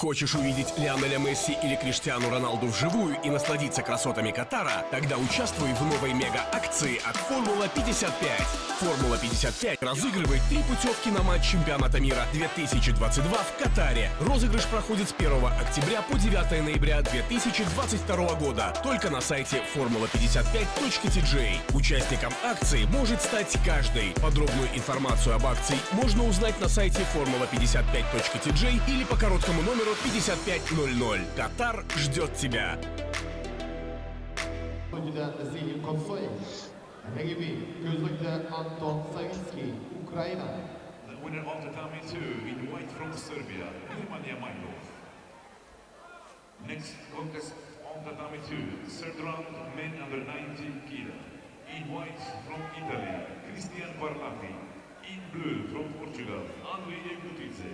Хочешь увидеть Лионеля Месси или Криштиану Роналду вживую и насладиться красотами Катара? Тогда участвуй в новой мега-акции от Формула 55. Формула 55 разыгрывает 3 путевки на матч чемпионата мира 2022 в Катаре. Розыгрыш проходит с 1 октября по 9 ноября 2022 года. Только на сайте formula55.tj. Участником акции может стать каждый. Подробную информацию об акции можно узнать на сайте formula55.tj или по короткому номеру 5500. Катар ждет тебя. Zeynep Kopsoy, Regevi, gözlükte Anton Savitski, Ukrayna. The winner of tatami 2 in white from Serbia, Nemanja Majlov. Next contest on tatami 2, third round, men under 90 kilo. In white from Italy, Cristian Parlati. In blue from Portugal, Andrei Gutidze.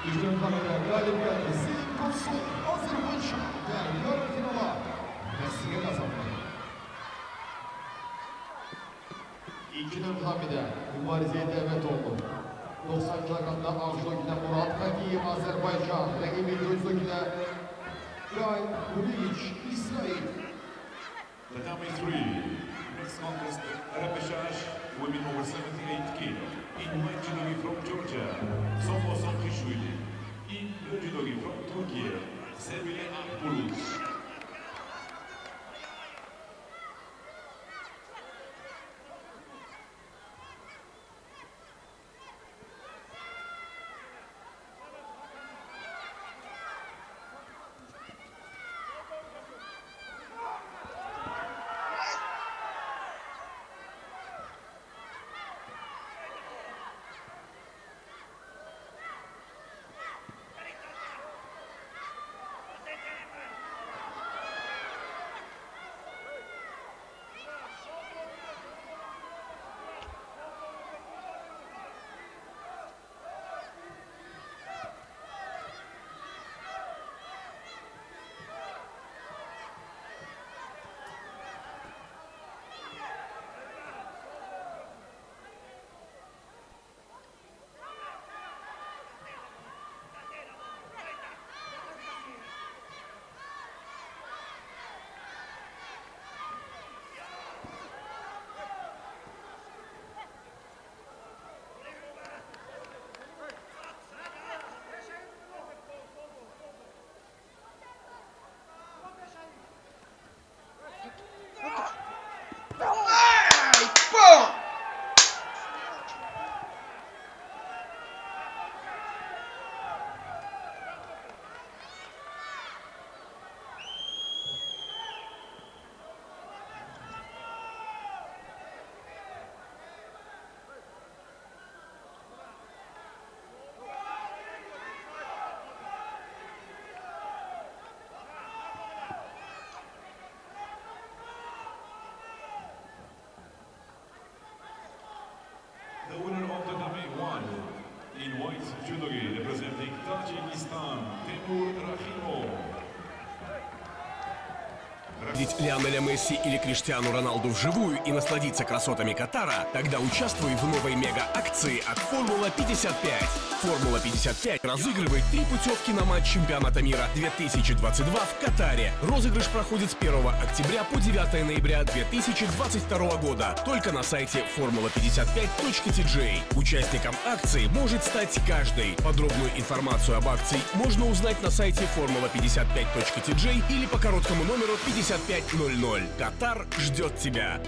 İkinci galibiyeti Zeyim Konsoy Azerbaycan ve yarı finala Meksika kazandı. İkinci hamide mübarizeye davet oldu. 90 kilogramda avcılıkta Murat Kagiyev Azerbaycan, rakibi gözlükte Gail Bulivic İsrail. Tatami 3. Next contest, repechage, women over 78 kilo. In white judogi from Georgia, Sofos Okhishvili. In blue judogi from Turkey, Sevile Akbulut. The winner of tatami 1 in white judogi representing Tajikistan, Timur Rakhimov. Видеть Лионеля Месси или Криштиану Роналду вживую и насладиться красотами Катара? Тогда участвуй в новой мега-акции от Формула 55. Формула 55 разыгрывает 3 путевки на матч чемпионата мира 2022 в Катаре. Розыгрыш проходит с 1 октября по 9 ноября 2022 года. Только на сайте formula55.tj. Участником акции может стать каждый. Подробную информацию об акции можно узнать на сайте formula55.tj или по короткому номеру 5500. Катар ждет тебя.